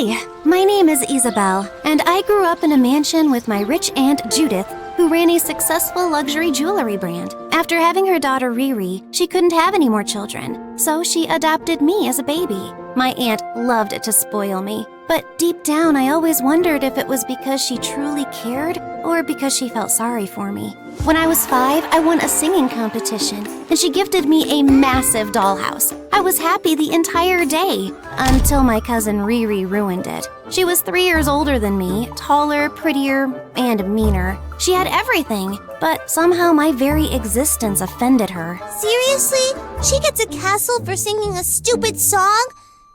Hi, my name is Isabel, and I grew up in a mansion with my rich aunt Judith, who ran a successful luxury jewelry brand. After having her daughter Riri, she couldn't have any more children, so she adopted me as a baby. My aunt loved to spoil me, but deep down I always wondered if it was because she truly cared or because she felt sorry for me. When I was 5, I won a singing competition, and she gifted me a massive dollhouse. I was happy the entire day, until my cousin Riri ruined it. She was 3 years older than me, taller, prettier, and meaner. She had everything, but somehow my very existence offended her. Seriously? She gets a castle for singing a stupid song?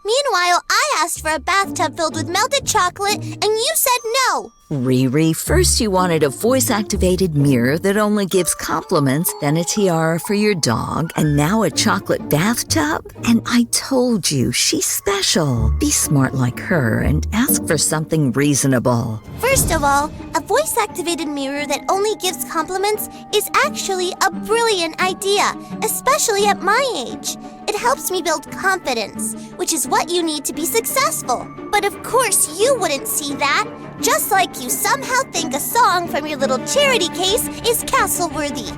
Meanwhile, I asked for a bathtub filled with melted chocolate, and you said no. Riri, first you wanted a voice-activated mirror that only gives compliments, then a tiara for your dog, and now a chocolate bathtub? And I told you, she's special. Be smart like her and ask for something reasonable. First of all, a voice-activated mirror that only gives compliments is actually a brilliant idea, especially at my age. It helps me build confidence, which is what you need to be successful. But of course you wouldn't see that, just like you somehow think a song from your little charity case is castle-worthy.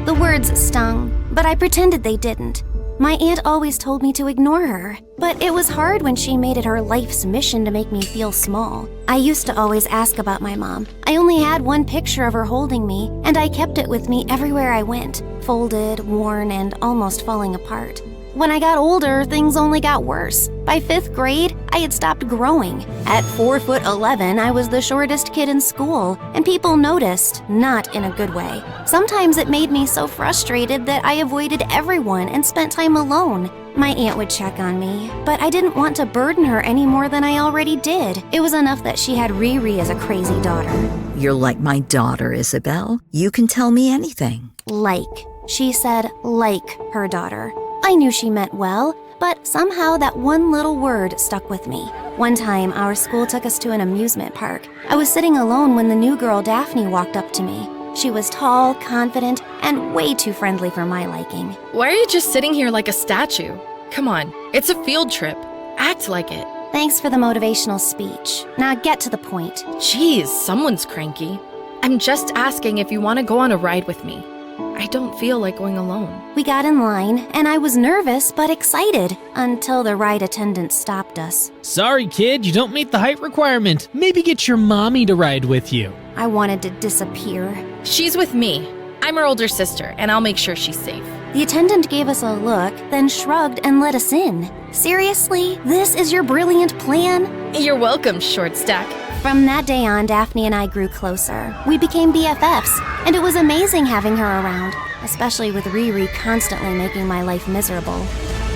The words stung, but I pretended they didn't. My aunt always told me to ignore her, but it was hard when she made it her life's mission to make me feel small. I used to always ask about my mom. I only had one picture of her holding me, and I kept it with me everywhere I went, folded, worn, and almost falling apart. When I got older, things only got worse. By 5th grade, I had stopped growing. At 4'11", I was the shortest kid in school, and people noticed, not in a good way. Sometimes it made me so frustrated that I avoided everyone and spent time alone. My aunt would check on me, but I didn't want to burden her any more than I already did. It was enough that she had Riri as a crazy daughter. You're like my daughter, Isabel. You can tell me anything. Like. She said like her daughter. I knew she meant well, but somehow that one little word stuck with me. One time, our school took us to an amusement park. I was sitting alone when the new girl Daphne walked up to me. She was tall, confident, and way too friendly for my liking. Why are you just sitting here like a statue? Come on, it's a field trip. Act like it. Thanks for the motivational speech. Now get to the point. Jeez, someone's cranky. I'm just asking if you want to go on a ride with me. I don't feel like going alone. We got in line, and I was nervous but excited until the ride attendant stopped us. Sorry, kid, you don't meet the height requirement. Maybe get your mommy to ride with you. I wanted to disappear. She's with me. I'm her older sister, and I'll make sure she's safe. The attendant gave us a look, then shrugged and let us in. Seriously? This is your brilliant plan? You're welcome, short stack. From that day on, Daphne and I grew closer. We became BFFs, and it was amazing having her around, especially with Riri constantly making my life miserable.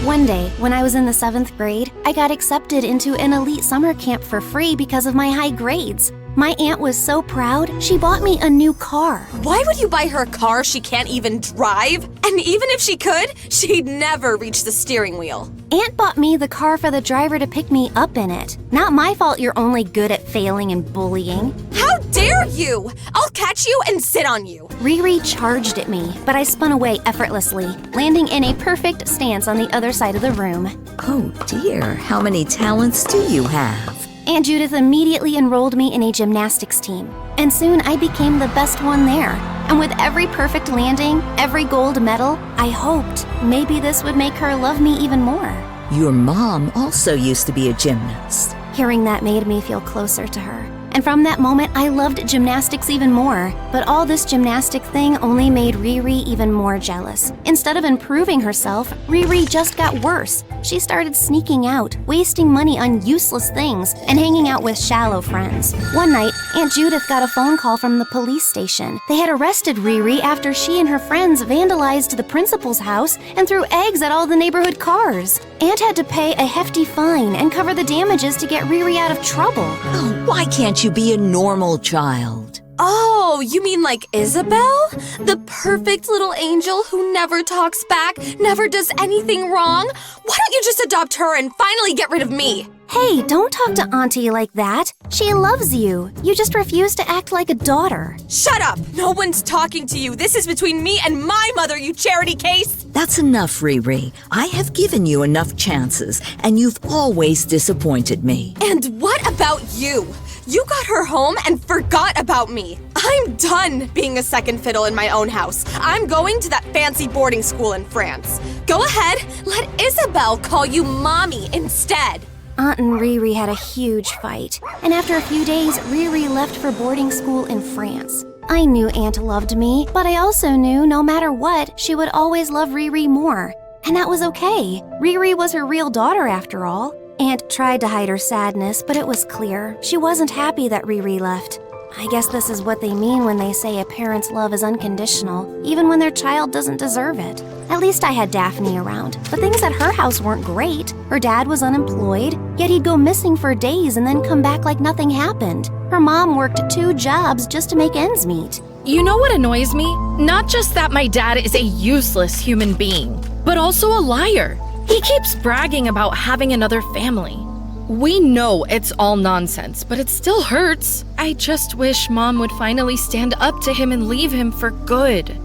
One day, when I was in the 7th grade, I got accepted into an elite summer camp for free because of my high grades. My aunt was so proud, she bought me a new car. Why would you buy her a car she can't even drive? And even if she could, she'd never reach the steering wheel. Aunt bought me the car for the driver to pick me up in it. Not my fault you're only good at failing and bullying. How dare you! I'll catch you and sit on you. Riri charged at me, but I spun away effortlessly, landing in a perfect stance on the other side of the room. Oh dear, how many talents do you have? Aunt Judith immediately enrolled me in a gymnastics team, and soon I became the best one there. And with every perfect landing, every gold medal, I hoped maybe this would make her love me even more. Your mom also used to be a gymnast. Hearing that made me feel closer to her. And from that moment, I loved gymnastics even more. But all this gymnastic thing only made Riri even more jealous. Instead of improving herself, Riri just got worse. She started sneaking out, wasting money on useless things, and hanging out with shallow friends. One night, Aunt Judith got a phone call from the police station. They had arrested Riri after she and her friends vandalized the principal's house and threw eggs at all the neighborhood cars. Aunt had to pay a hefty fine and cover the damages to get Riri out of trouble. Oh, why can't you be a normal child? Oh, you mean like Isabel? The perfect little angel who never talks back, never does anything wrong? Why don't you just adopt her and finally get rid of me? Hey, don't talk to Auntie like that. She loves you. You just refuse to act like a daughter. Shut up! No one's talking to you. This is between me and my mother, you charity case! That's enough, Riri. I have given you enough chances, and you've always disappointed me. And what about you? You got her home and forgot about me. I'm done being a second fiddle in my own house. I'm going to that fancy boarding school in France. Go ahead, let Isabel call you Mommy instead. Aunt and Riri had a huge fight, and after a few days, Riri left for boarding school in France. I knew Aunt loved me, but I also knew no matter what, she would always love Riri more. And that was okay. Riri was her real daughter after all. Aunt tried to hide her sadness, but it was clear she wasn't happy that Riri left. I guess this is what they mean when they say a parent's love is unconditional, even when their child doesn't deserve it. At least I had Daphne around, but things at her house weren't great. Her dad was unemployed, yet he'd go missing for days and then come back like nothing happened. Her mom worked 2 jobs just to make ends meet. You know what annoys me? Not just that my dad is a useless human being, but also a liar. He keeps bragging about having another family. We know it's all nonsense, but it still hurts. I just wish Mom would finally stand up to him and leave him for good.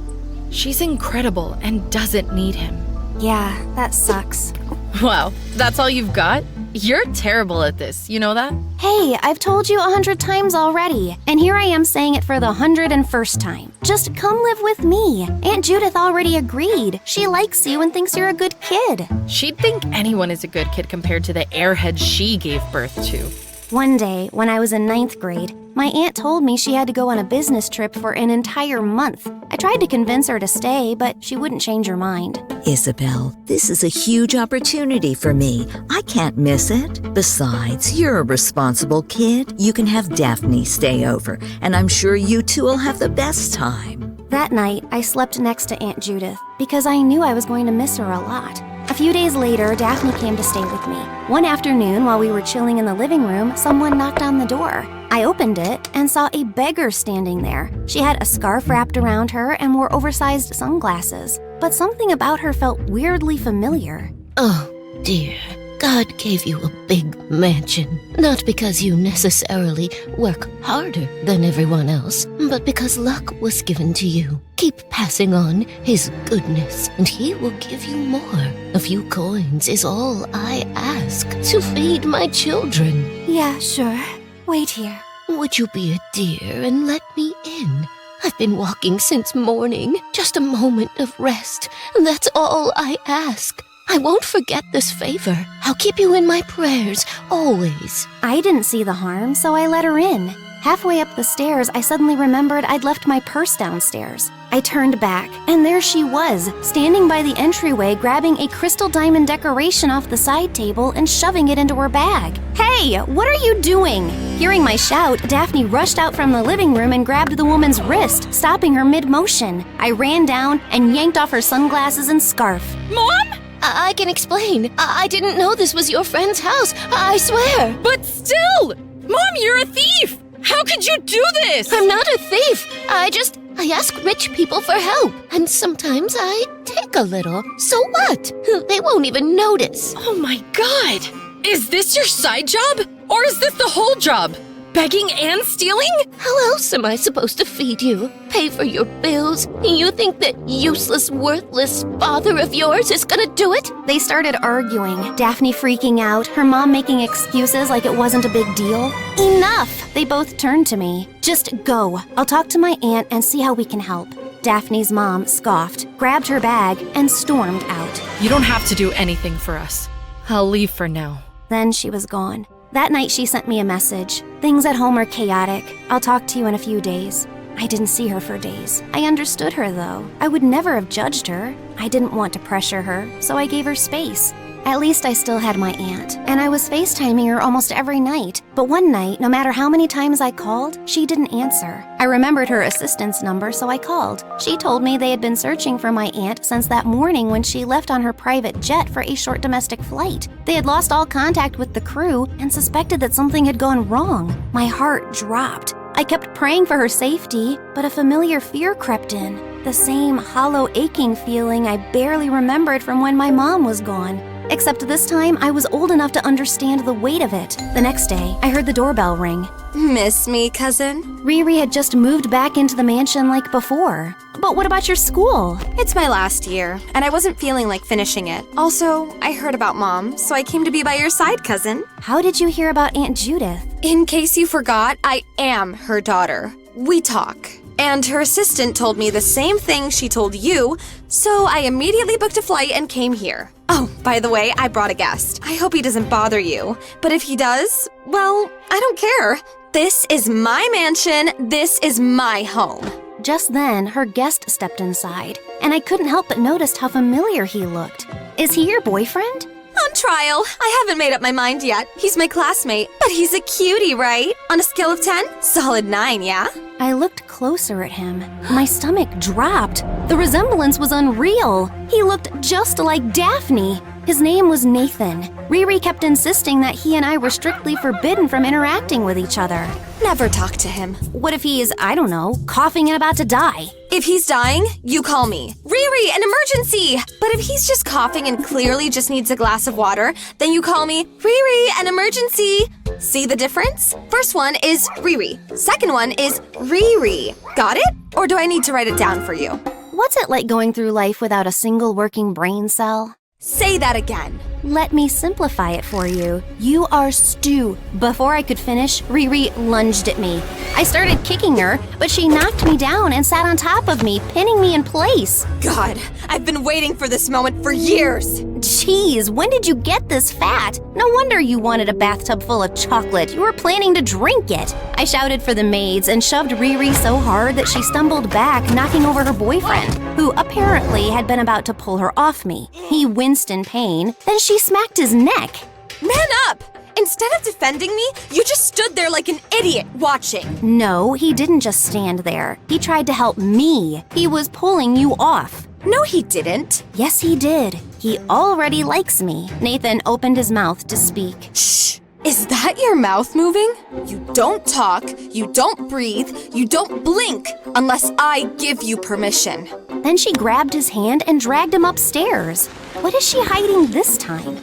She's incredible and doesn't need him. Yeah, that sucks. Wow, that's all you've got? You're terrible at this, you know that? Hey, I've told you 100 times already, and here I am saying it for the 101st time. Just come live with me. Aunt Judith already agreed. She likes you and thinks you're a good kid. She'd think anyone is a good kid compared to the airhead she gave birth to. One day, when I was in 9th grade, my aunt told me she had to go on a business trip for an entire month. I tried to convince her to stay, but she wouldn't change her mind. Isabel, this is a huge opportunity for me. I can't miss it. Besides, you're a responsible kid. You can have Daphne stay over, and I'm sure you two will have the best time. That night, I slept next to Aunt Judith because I knew I was going to miss her a lot. A few days later, Daphne came to stay with me. One afternoon, while we were chilling in the living room, someone knocked on the door. I opened it and saw a beggar standing there. She had a scarf wrapped around her and wore oversized sunglasses. But something about her felt weirdly familiar. Oh, dear. God gave you a big mansion, not because you necessarily work harder than everyone else, but because luck was given to you. Keep passing on His goodness, and He will give you more. A few coins is all I ask to feed my children. Yeah, sure. Wait here. Would you be a dear and let me in? I've been walking since morning, just a moment of rest, and that's all I ask. I won't forget this favor. I'll keep you in my prayers, always. I didn't see the harm, so I let her in. Halfway up the stairs, I suddenly remembered I'd left my purse downstairs. I turned back, and there she was, standing by the entryway, grabbing a crystal diamond decoration off the side table and shoving it into her bag. Hey, what are you doing? Hearing my shout, Daphne rushed out from the living room and grabbed the woman's wrist, stopping her mid-motion. I ran down and yanked off her sunglasses and scarf. Mom? I can explain. I didn't know this was your friend's house. I swear. But still! Mom, you're a thief! How could you do this? I'm not a thief. I ask rich people for help. And sometimes I take a little. So what? They won't even notice. Oh my god! Is this your side job? Or is this the whole job? Begging and stealing? How else am I supposed to feed you? Pay for your bills? You think that useless, worthless father of yours is gonna do it? They started arguing, Daphne freaking out, her mom making excuses like it wasn't a big deal. Enough! They both turned to me. Just go. I'll talk to my aunt and see how we can help. Daphne's mom scoffed, grabbed her bag, and stormed out. You don't have to do anything for us. I'll leave for now. Then she was gone. That night she sent me a message. Things at home are chaotic. I'll talk to you in a few days. I didn't see her for days. I understood her though. I would never have judged her. I didn't want to pressure her, so I gave her space. At least I still had my aunt, and I was FaceTiming her almost every night. But one night, no matter how many times I called, she didn't answer. I remembered her assistant's number, so I called. She told me they had been searching for my aunt since that morning when she left on her private jet for a short domestic flight. They had lost all contact with the crew and suspected that something had gone wrong. My heart dropped. I kept praying for her safety, but a familiar fear crept in. The same hollow, aching feeling I barely remembered from when my mom was gone. Except this time, I was old enough to understand the weight of it. The next day, I heard the doorbell ring. Miss me, cousin? Riri had just moved back into the mansion like before. But what about your school? It's my last year, and I wasn't feeling like finishing it. Also, I heard about Mom, so I came to be by your side, cousin. How did you hear about Aunt Judith? In case you forgot, I am her daughter. We talk. And her assistant told me the same thing she told you, so I immediately booked a flight and came here. Oh, by the way, I brought a guest. I hope he doesn't bother you. But if he does, well, I don't care. This is my mansion. This is my home. Just then, her guest stepped inside, and I couldn't help but notice how familiar he looked. Is he your boyfriend? On trial. I haven't made up my mind yet. He's my classmate, but he's a cutie, right? On a scale of 10? Solid 9, yeah? I looked closer at him. My stomach dropped. The resemblance was unreal. He looked just like Daphne. His name was Nathan. Riri kept insisting that he and I were strictly forbidden from interacting with each other. Never talk to him. What if he is, I don't know, coughing and about to die? If he's dying, you call me. Riri, an emergency! But if he's just coughing and clearly just needs a glass of water, then you call me, Riri, an emergency! See the difference? First one is Riri. Second one is Riri. Got it? Or do I need to write it down for you? What's it like going through life without a single working brain cell? Say that again. Let me simplify it for you. You are stew. Before I could finish, Riri lunged at me. I started kicking her, but she knocked me down and sat on top of me, pinning me in place. God, I've been waiting for this moment for years. Jeez, when did you get this fat? No wonder you wanted a bathtub full of chocolate. You were planning to drink it. I shouted for the maids and shoved Riri so hard that she stumbled back, knocking over her boyfriend, who apparently had been about to pull her off me. He winced in pain, then she smacked his neck. Man up! Instead of defending me, you just stood there like an idiot watching. No, he didn't just stand there. He tried to help me. He was pulling you off. No, he didn't. Yes, he did. He already likes me. Nathan opened his mouth to speak. Shh! Is that your mouth moving? You don't talk, you don't breathe, you don't blink unless I give you permission. Then she grabbed his hand and dragged him upstairs. What is she hiding this time?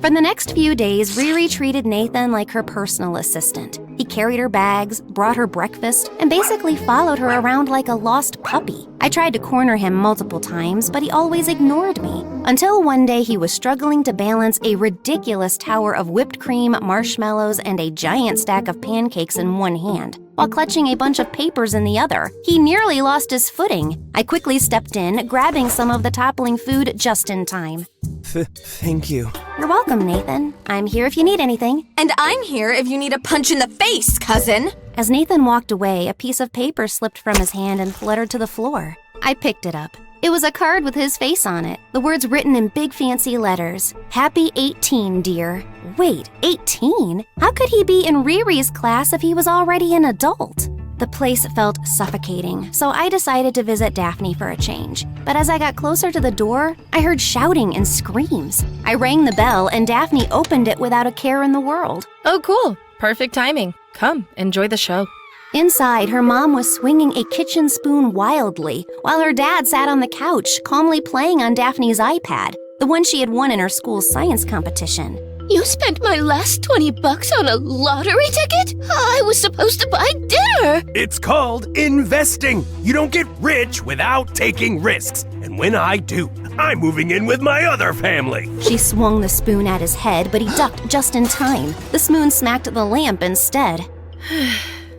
For the next few days, Riri treated Nathan like her personal assistant. He carried her bags, brought her breakfast, and basically followed her around like a lost puppy. I tried to corner him multiple times, but he always ignored me. Until one day he was struggling to balance a ridiculous tower of whipped cream, marshmallows, and a giant stack of pancakes in one hand, while clutching a bunch of papers in the other. He nearly lost his footing. I quickly stepped in, grabbing some of the toppling food just in time. Thank you. You're welcome, Nathan. I'm here if you need anything. And I'm here if you need a punch in the face, cousin. As Nathan walked away, a piece of paper slipped from his hand and fluttered to the floor. I picked it up. It was a card with his face on it, the words written in big fancy letters. Happy 18, dear. Wait, 18? How could he be in Riri's class if he was already an adult? The place felt suffocating, so I decided to visit Daphne for a change. But as I got closer to the door, I heard shouting and screams. I rang the bell and Daphne opened it without a care in the world. Oh, cool. Perfect timing. Come, enjoy the show. Inside, her mom was swinging a kitchen spoon wildly, while her dad sat on the couch, calmly playing on Daphne's iPad, the one she had won in her school's science competition. You spent my last $20 on a lottery ticket? I was supposed to buy dinner! It's called investing. You don't get rich without taking risks. And when I do, I'm moving in with my other family. She swung the spoon at his head, but he ducked just in time. The spoon smacked the lamp instead.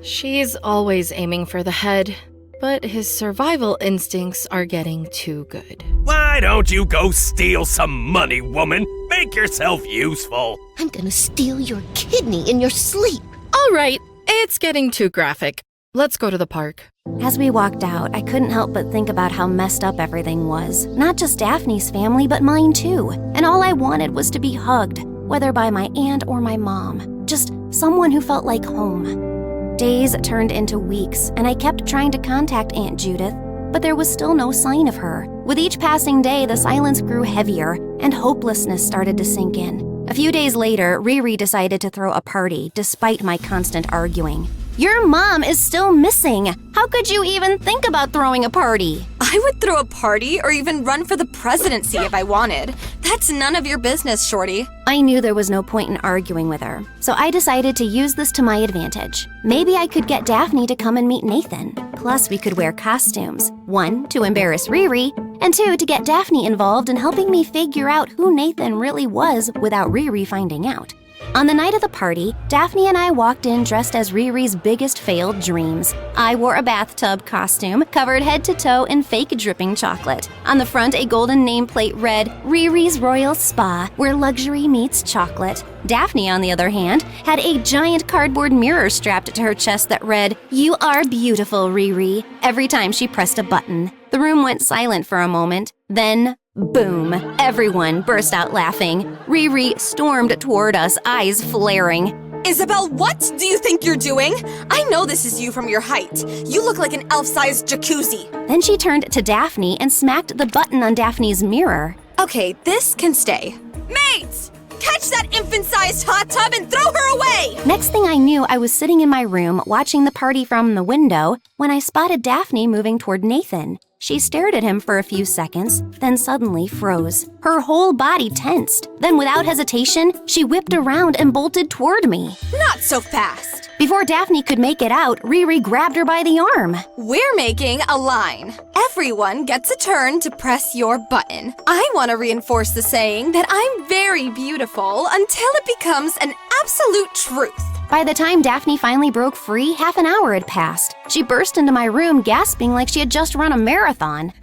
She's always aiming for the head, but his survival instincts are getting too good. Why don't you go steal some money, woman? Make yourself useful. I'm gonna steal your kidney in your sleep. All right, it's getting too graphic. Let's go to the park. As we walked out, I couldn't help but think about how messed up everything was. Not just Daphne's family, but mine too. And all I wanted was to be hugged, whether by my aunt or my mom. Just someone who felt like home. Days turned into weeks, and I kept trying to contact Aunt Judith, but there was still no sign of her. With each passing day, the silence grew heavier, and hopelessness started to sink in. A few days later, Riri decided to throw a party, despite my constant arguing. Your mom is still missing. How could you even think about throwing a party? I would throw a party or even run for the presidency if I wanted. That's none of your business, Shorty. I knew there was no point in arguing with her, so I decided to use this to my advantage. Maybe I could get Daphne to come and meet Nathan. Plus, we could wear costumes. 1, to embarrass Riri, and 2, to get Daphne involved in helping me figure out who Nathan really was without Riri finding out. On the night of the party, Daphne and I walked in dressed as Riri's biggest failed dreams. I wore a bathtub costume, covered head to toe in fake dripping chocolate. On the front, a golden nameplate read, Riri's Royal Spa, where luxury meets chocolate. Daphne, on the other hand, had a giant cardboard mirror strapped to her chest that read, You are beautiful, Riri, every time she pressed a button. The room went silent for a moment. Then, boom, everyone burst out laughing. Riri stormed toward us, eyes flaring. Isabel, what do you think you're doing? I know this is you from your height. You look like an elf-sized jacuzzi. Then she turned to Daphne and smacked the button on Daphne's mirror. Okay, this can stay. Mates! Catch that infant-sized hot tub and throw her away! Next thing I knew, I was sitting in my room watching the party from the window when I spotted Daphne moving toward Nathan. She stared at him for a few seconds, then suddenly froze. Her whole body tensed. Then without hesitation, she whipped around and bolted toward me. Not so fast. Before Daphne could make it out, Riri grabbed her by the arm. We're making a line. Everyone gets a turn to press your button. I want to reinforce the saying that I'm very beautiful until it becomes an absolute truth. By the time Daphne finally broke free, half an hour had passed. She burst into my room gasping like she had just run a marathon.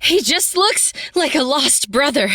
He just looks like a lost brother.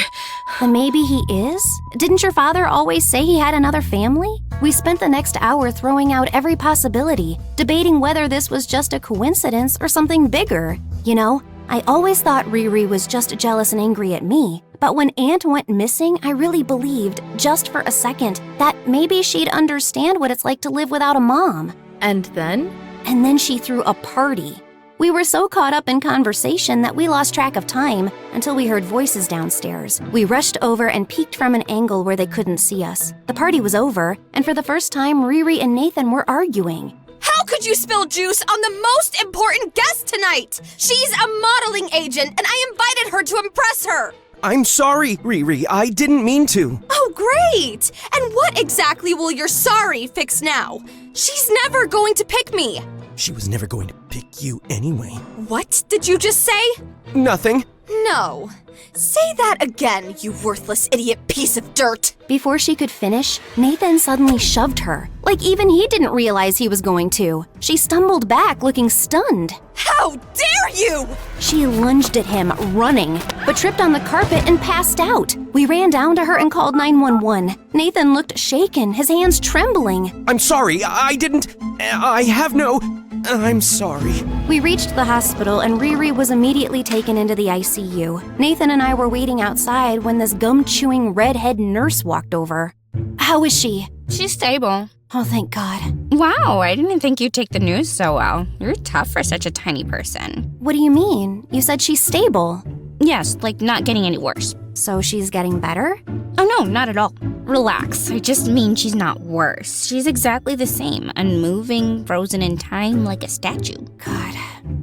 Then maybe he is? Didn't your father always say he had another family? We spent the next hour throwing out every possibility, debating whether this was just a coincidence or something bigger. You know, I always thought Riri was just jealous and angry at me. But when Aunt went missing, I really believed, just for a second, that maybe she'd understand what it's like to live without a mom. And then? And then she threw a party. We were so caught up in conversation that we lost track of time until we heard voices downstairs. We rushed over and peeked from an angle where they couldn't see us. The party was over, and for the first time, Riri and Nathan were arguing. How could you spill juice on the most important guest tonight? She's a modeling agent, and I invited her to impress her. I'm sorry, Riri. I didn't mean to. Oh, great! And what exactly will your sorry fix now? She's never going to pick me. She was never going to pick you anyway. What did you just say? Nothing. No. Say that again, you worthless idiot piece of dirt. Before she could finish, Nathan suddenly shoved her, like even he didn't realize he was going to. She stumbled back, looking stunned. How dare you! She lunged at him, running, but tripped on the carpet and passed out. We ran down to her and called 911. Nathan looked shaken, his hands trembling. I'm sorry. I didn't. I have no. I'm sorry. We reached the hospital and Riri was immediately taken into the ICU. Nathan and I were waiting outside when this gum-chewing redhead nurse walked over. How is she? She's stable. Oh, thank God. Wow, I didn't think you'd take the news so well. You're tough for such a tiny person. What do you mean? You said she's stable. Yes, like not getting any worse. So she's getting better? Oh no, not at all. Relax. I just mean she's not worse. She's exactly the same, unmoving, frozen in time like a statue. God.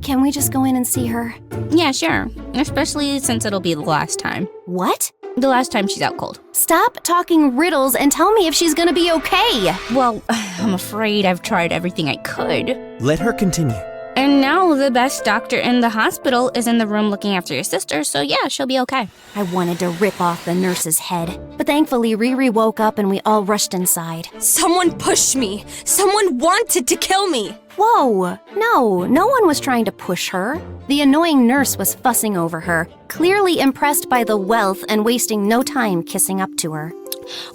Can we just go in and see her? Yeah, sure. Especially since it'll be the last time. What? The last time she's out cold. Stop talking riddles and tell me if she's gonna be okay. Well, I'm afraid I've tried everything I could. Let her continue. And now the best doctor in the hospital is in the room looking after your sister, so yeah, she'll be okay. I wanted to rip off the nurse's head, but thankfully Riri woke up and we all rushed inside. Someone pushed me. Someone wanted to kill me. Whoa, no one was trying to push her. The annoying nurse was fussing over her, clearly impressed by the wealth and wasting no time kissing up to her.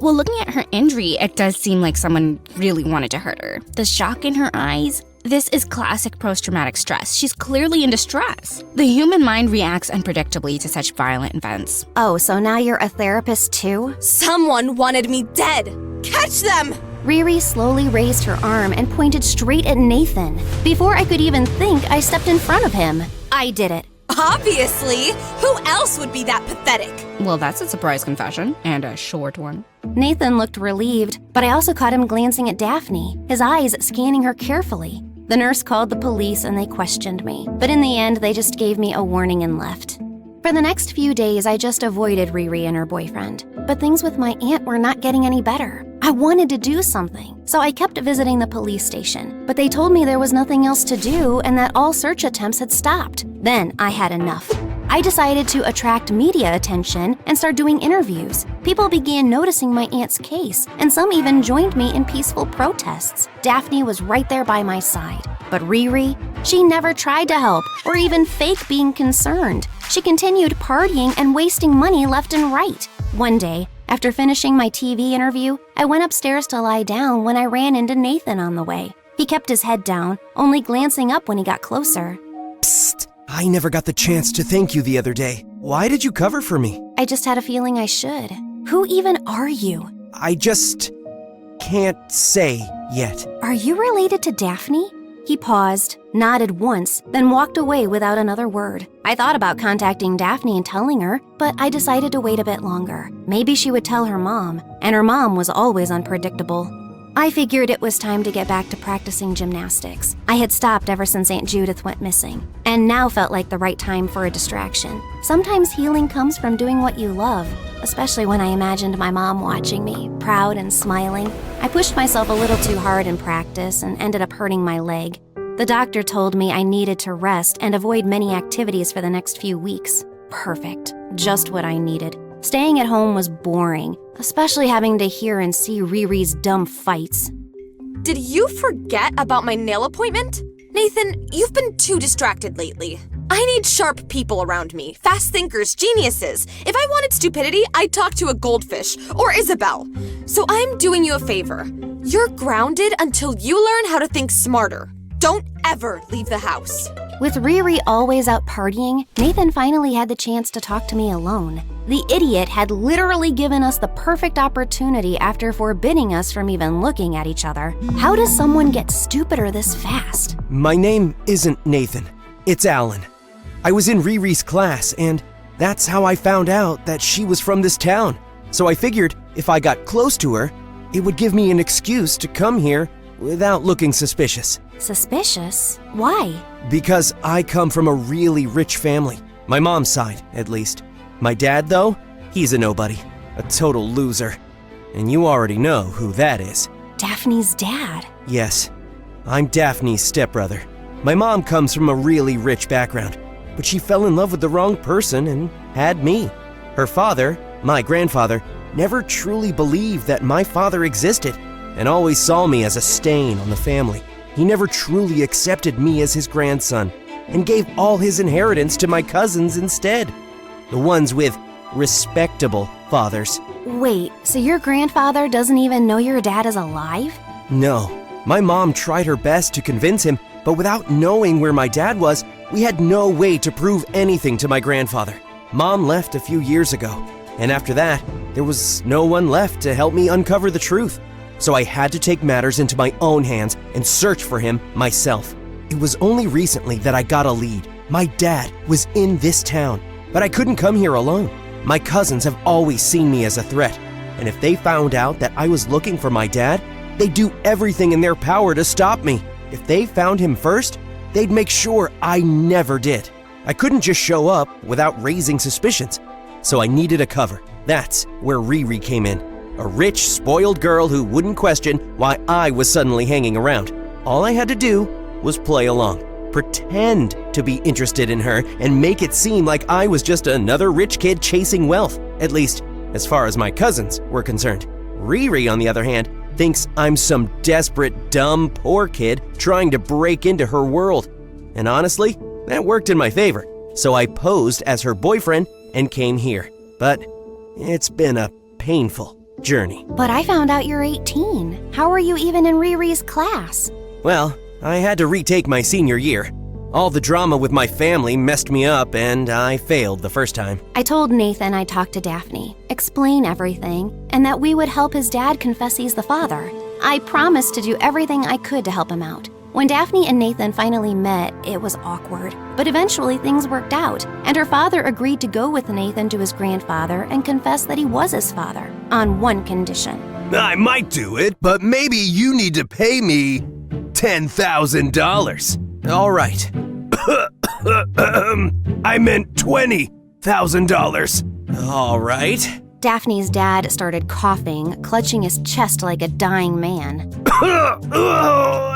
Well, looking at her injury, it does seem like someone really wanted to hurt her. The shock in her eyes. This is classic post-traumatic stress. She's clearly in distress. The human mind reacts unpredictably to such violent events. Oh, so now you're a therapist too? Someone wanted me dead. Catch them! Riri slowly raised her arm and pointed straight at Nathan. Before I could even think, I stepped in front of him. I did it. Obviously! Who else would be that pathetic? Well, that's a surprise confession, and a short one. Nathan looked relieved, but I also caught him glancing at Daphne, his eyes scanning her carefully. The nurse called the police and they questioned me, but in the end, they just gave me a warning and left. For the next few days, I just avoided Riri and her boyfriend, but things with my aunt were not getting any better. I wanted to do something, so I kept visiting the police station, but they told me there was nothing else to do and that all search attempts had stopped. Then I had enough. I decided to attract media attention and start doing interviews. People began noticing my aunt's case, and some even joined me in peaceful protests. Daphne was right there by my side. But Riri, she never tried to help or even fake being concerned. She continued partying and wasting money left and right. One day, after finishing my TV interview, I went upstairs to lie down when I ran into Nathan on the way. He kept his head down, only glancing up when he got closer. Psst! I never got the chance to thank you the other day. Why did you cover for me? I just had a feeling I should. Who even are you? I just can't say yet. Are you related to Daphne? He paused, nodded once, then walked away without another word. I thought about contacting Daphne and telling her, but I decided to wait a bit longer. Maybe she would tell her mom, and her mom was always unpredictable. I figured it was time to get back to practicing gymnastics. I had stopped ever since Aunt Judith went missing, and now felt like the right time for a distraction. Sometimes healing comes from doing what you love, especially when I imagined my mom watching me, proud and smiling. I pushed myself a little too hard in practice and ended up hurting my leg. The doctor told me I needed to rest and avoid many activities for the next few weeks. Perfect. Just what I needed. Staying at home was boring, especially having to hear and see Riri's dumb fights. Did you forget about my nail appointment? Nathan, you've been too distracted lately. I need sharp people around me, fast thinkers, geniuses. If I wanted stupidity, I'd talk to a goldfish or Isabel. So I'm doing you a favor. You're grounded until you learn how to think smarter. Don't ever leave the house. With Riri always out partying, Nathan finally had the chance to talk to me alone. The idiot had literally given us the perfect opportunity after forbidding us from even looking at each other. How does someone get stupider this fast? My name isn't Nathan. It's Alan. I was in Riri's class, and that's how I found out that she was from this town. So I figured if I got close to her, it would give me an excuse to come here without looking suspicious. Suspicious? Why? Because I come from a really rich family. My mom's side, at least. My dad, though, he's a nobody. A total loser. And you already know who that is. Daphne's dad. Yes, I'm Daphne's stepbrother. My mom comes from a really rich background, but she fell in love with the wrong person and had me. Her father, my grandfather, never truly believed that my father existed and always saw me as a stain on the family. He never truly accepted me as his grandson and gave all his inheritance to my cousins instead. The ones with respectable fathers. Wait, so your grandfather doesn't even know your dad is alive? No. My mom tried her best to convince him, but without knowing where my dad was, we had no way to prove anything to my grandfather. Mom left a few years ago, and after that, there was no one left to help me uncover the truth. So I had to take matters into my own hands and search for him myself. It was only recently that I got a lead. My dad was in this town, but I couldn't come here alone. My cousins have always seen me as a threat, and if they found out that I was looking for my dad, they'd do everything in their power to stop me. If they found him first, they'd make sure I never did. I couldn't just show up without raising suspicions, so I needed a cover. That's where Riri came in. A rich, spoiled girl who wouldn't question why I was suddenly hanging around. All I had to do was play along, pretend to be interested in her, and make it seem like I was just another rich kid chasing wealth, at least as far as my cousins were concerned. Riri, on the other hand, thinks I'm some desperate, dumb, poor kid trying to break into her world. And honestly, that worked in my favor. So I posed as her boyfriend and came here. But it's been a painful journey. But I found out you're 18. How are you even in Riri's class? Well, I had to retake my senior year. All the drama with my family messed me up, and I failed the first time. I told Nathan I'd talk to Daphne, explain everything, and that we would help his dad confess he's the father. I promised to do everything I could to help him out. When Daphne and Nathan finally met, it was awkward. But eventually things worked out, and her father agreed to go with Nathan to his grandfather and confess that he was his father, on one condition. I might do it, but maybe you need to pay me $10,000. All right. I meant $20,000. All right. Daphne's dad started coughing, clutching his chest like a dying man.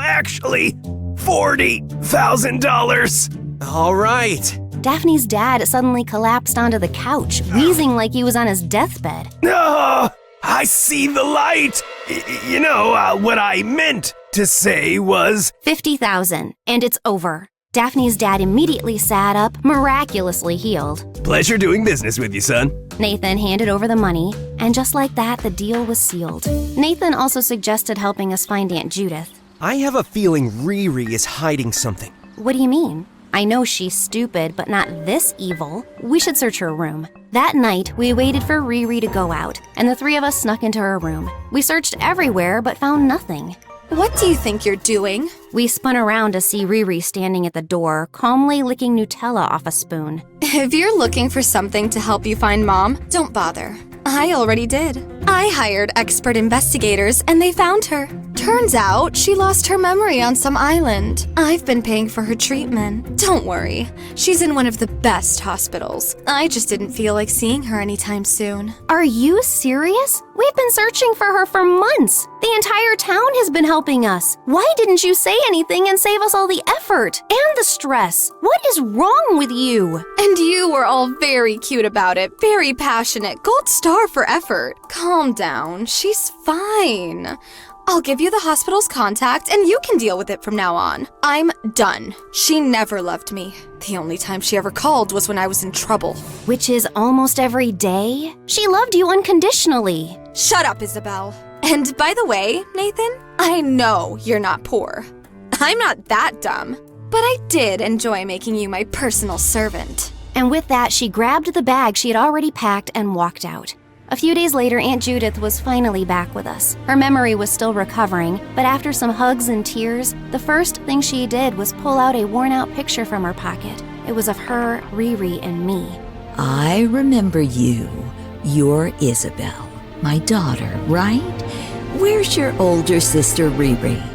Actually, $40,000. All right. Daphne's dad suddenly collapsed onto the couch, wheezing like he was on his deathbed. I see the light. What I meant to say was $50,000, and it's over. Daphne's dad immediately sat up, miraculously healed. Pleasure doing business with you, son. Nathan handed over the money, and just like that, the deal was sealed. Nathan also suggested helping us find Aunt Judith. I have a feeling Riri is hiding something. What do you mean? I know she's stupid, but not this evil. We should search her room. That night, we waited for Riri to go out, and the three of us snuck into her room. We searched everywhere, but found nothing. What do you think you're doing? We spun around to see Riri standing at the door, calmly licking Nutella off a spoon. If you're looking for something to help you find Mom, don't bother. I already did. I hired expert investigators and they found her. Turns out she lost her memory on some island. I've been paying for her treatment. Don't worry, she's in one of the best hospitals. I just didn't feel like seeing her anytime soon. Are you serious? We've been searching for her for months. The entire town has been helping us. Why didn't you say anything and save us all the effort and the stress? What is wrong with you? And you were all very cute about it, very passionate. Gold star for effort. Calm down, she's fine. I'll give you the hospital's contact and you can deal with it from now on. I'm done. She never loved me. The only time she ever called was when I was in trouble. Which is almost every day? She loved you unconditionally. Shut up, Isabel. And by the way, Nathan, I know you're not poor. I'm not that dumb, but I did enjoy making you my personal servant. And with that, she grabbed the bag she had already packed and walked out. A few days later, Aunt Judith was finally back with us. Her memory was still recovering, but after some hugs and tears, the first thing she did was pull out a worn-out picture from her pocket. It was of her, Riri, and me. I remember you. You're Isabel, my daughter, right? Where's your older sister, Riri?